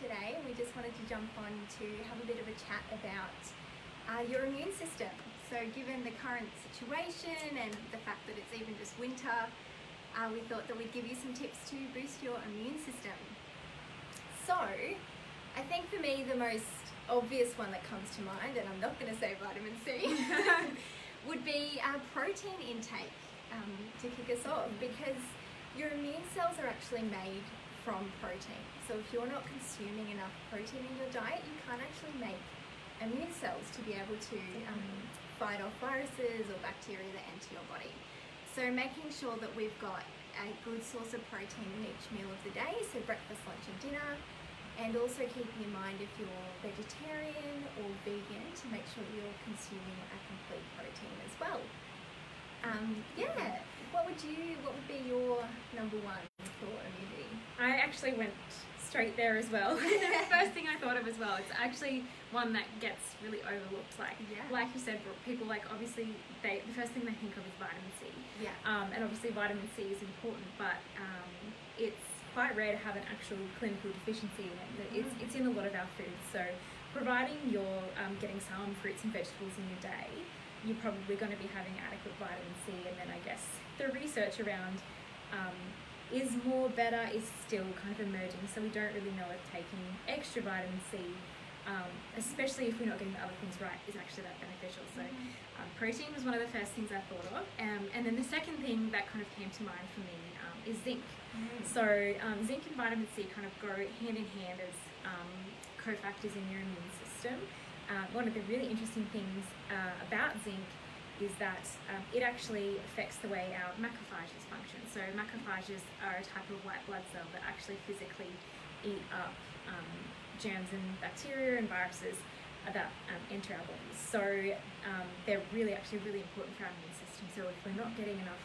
today, and we just wanted to jump on to have a bit of a chat about your immune system. So given the current situation and the fact that it's even just winter, we thought that we'd give you some tips to boost your immune system. So I think for me the most obvious one that comes to mind, and I'm not going to say vitamin C, would be protein intake to kick us off, because your immune cells are actually made from protein. So if you're not consuming enough protein in your diet, you can't actually make immune cells to be able to fight off viruses or bacteria that enter your body. So making sure that we've got a good source of protein in each meal of the day, so breakfast, lunch and dinner, and also keeping in mind if you're vegetarian or vegan to make sure you're consuming a complete protein as well. What would be your number one for immunity? I actually went straight there as well. The first thing I thought of as well. It's actually one that gets really overlooked. Like you said, people obviously the first thing they think of is vitamin C. Yeah. And obviously vitamin C is important, but it's quite rare to have an actual clinical deficiency in it. It's in a lot of our foods. So providing you're getting some fruits and vegetables in your day, you're probably going to be having adequate vitamin C. And then I guess the research around is more better is still kind of emerging, so we don't really know if taking extra vitamin C, especially if we're not getting the other things right, is actually that beneficial. So protein was one of the first things I thought of, and then the second thing that kind of came to mind for me is zinc. So zinc and vitamin C kind of go hand in hand as cofactors in your immune system. One of the really interesting things about zinc is that it actually affects the way our macrophages function. So macrophages are a type of white blood cell that actually physically eat up germs and bacteria and viruses that enter our bodies. So they're really important for our immune system. So if we're not getting enough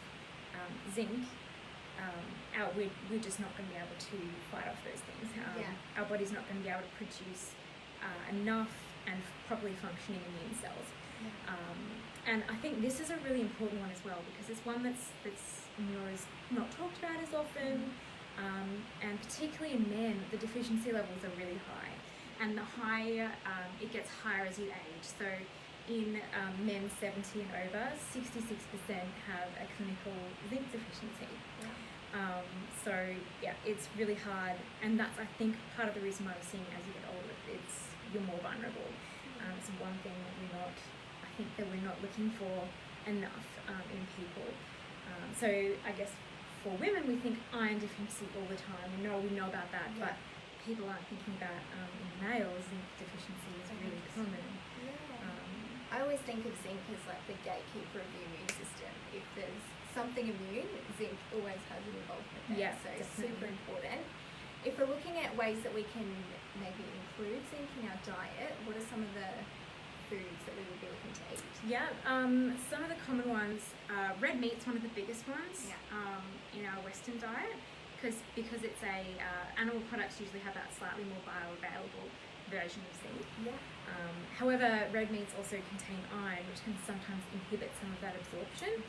zinc, we're just not going to be able to fight off those things. Our body's not going to be able to produce enough and properly functioning immune cells. And I think this is a really important one as well, because it's one that's not talked about as often, and particularly in men, the deficiency levels are really high, and the higher it gets higher as you age. So in men 70 and over, 66% have a clinical zinc deficiency. So it's really hard, and that's, I think, part of the reason why we're seeing as you get older, you're more vulnerable. It's one thing that we're not looking for enough in people. So I guess for women, we think iron deficiency all the time. We know about that, but people aren't thinking about in males, zinc deficiency is really common. I always think of zinc as like the gatekeeper of the immune system. If there's something immune, zinc always has an involvement there. So it's super important. If we're looking at ways that we can maybe include zinc in our diet, what are some of the foods that we would be looking to eat? Some of the common ones, red meat's one of the biggest ones in our Western diet, because it's animal products usually have that slightly more bioavailable version of zinc. However, red meats also contain iron, which can sometimes inhibit some of that absorption.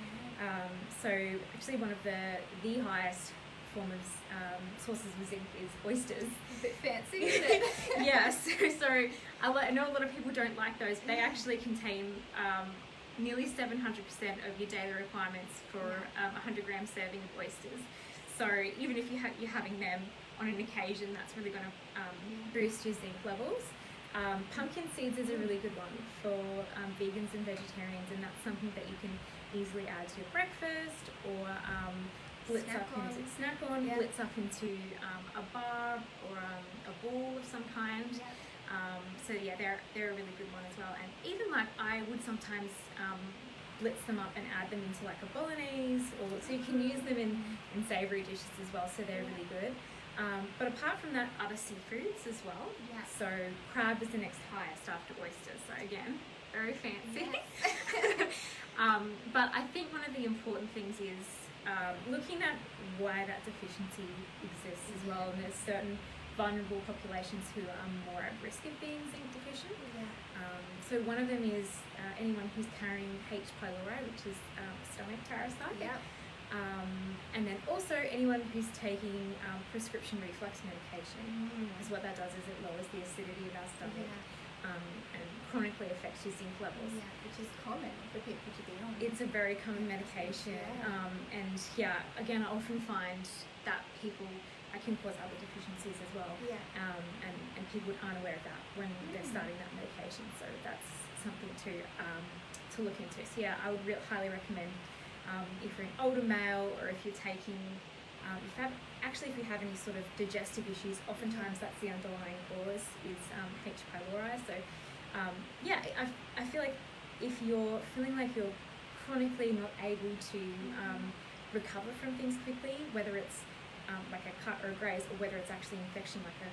So actually one of the highest form of sources of zinc is oysters. A bit fancy, isn't it? Yes. So I know a lot of people don't like those, but they actually contain nearly 700% of your daily requirements for a 100-gram serving of oysters. So even if you're having them on an occasion, that's really going to boost your zinc levels. Pumpkin seeds is a really good one for vegans and vegetarians, and that's something that you can easily add to your breakfast or blitz up into a bar or a ball of some kind. So they're a really good one as well. And even I would sometimes blitz them up and add them into like a bolognese, so you can use them in savoury dishes as well. So they're really good. But apart from that, other seafoods as well. So crab is the next highest after oysters. So again, very fancy. But I think one of the important things is looking at why that deficiency exists as well. And there's certain vulnerable populations who are more at risk of being zinc deficient. So one of them is anyone who's carrying H. pylori, which is a stomach parasite. And then also anyone who's taking prescription reflux medication, because what that does is it lowers the acidity of our stomach and chronically affects your zinc levels. Yeah, which is common for people to be on. It's a very common medication, and again, I often find that people can cause other deficiencies as well, and people aren't aware of that when they're starting that medication. So that's something to look into. So I would highly recommend if you're an older male, or if you're taking, if you have any sort of digestive issues, oftentimes that's the underlying cause is H. pylori. So I feel like if you're feeling like you're chronically not able to recover from things quickly, whether it's like a cut or a graze, or whether it's actually infection like a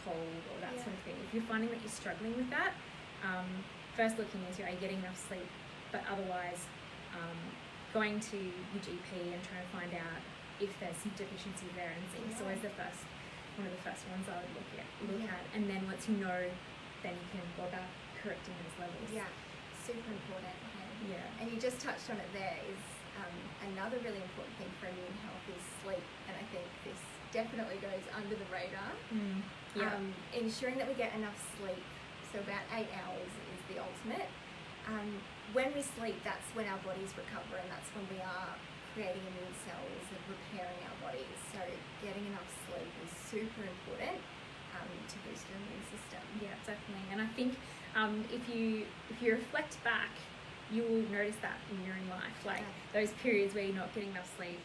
cold or that sort of thing, if you're finding that you're struggling with that, first looking into, are you getting enough sleep? But otherwise, going to your GP and trying to find out if there's some deficiency there in zinc. So always one of the first ones I would look at, and then once you know, then you can go about correcting those levels. Yeah, super important. Yeah. And you just touched on it there, is another really important thing for immune health is sleep, and I think this definitely goes under the radar. Ensuring that we get enough sleep, so about 8 hours is the ultimate. When we sleep, that's when our bodies recover, and that's when we are creating immune cells and repairing our bodies. So getting enough sleep is super important to boost your immune system. Yeah, definitely. And I think if you reflect back, you will notice that in your own life, like those periods where you're not getting enough sleep.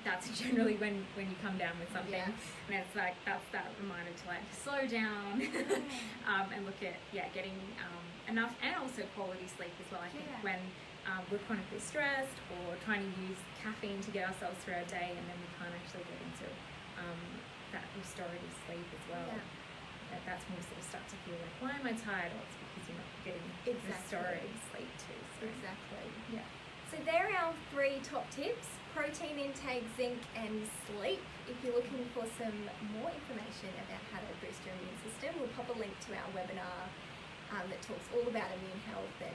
That's generally when you come down with something, and it's like that's that reminder to slow down and look at getting enough, and also quality sleep as well. I think when we're chronically stressed or trying to use caffeine to get ourselves through our day, and then we can't actually get into that restorative sleep as well. That's when we sort of start to feel like, why am I tired? Well, it's because you're not getting restorative sleep too. So. Exactly. Yeah. So there are our 3 top tips: protein intake, zinc, and sleep. If you're looking for some more information about how to boost your immune system, we'll pop a link to our webinar that talks all about immune health and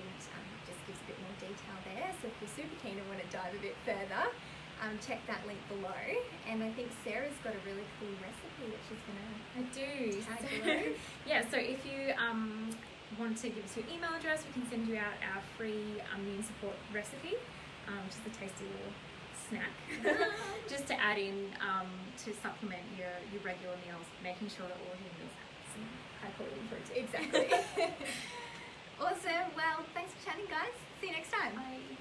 just gives a bit more detail there. So if you're super keen and want to dive a bit further, check that link below. And I think Sarah's got a really cool recipe that she's going to tag below. So if you want to give us your email address, we can send you out our free immune support recipe, just a tasty little snack, just to add in to supplement your regular meals, making sure that all of your meals have some high quality protein. Exactly. Awesome. Well, thanks for chatting, guys. See you next time. Bye.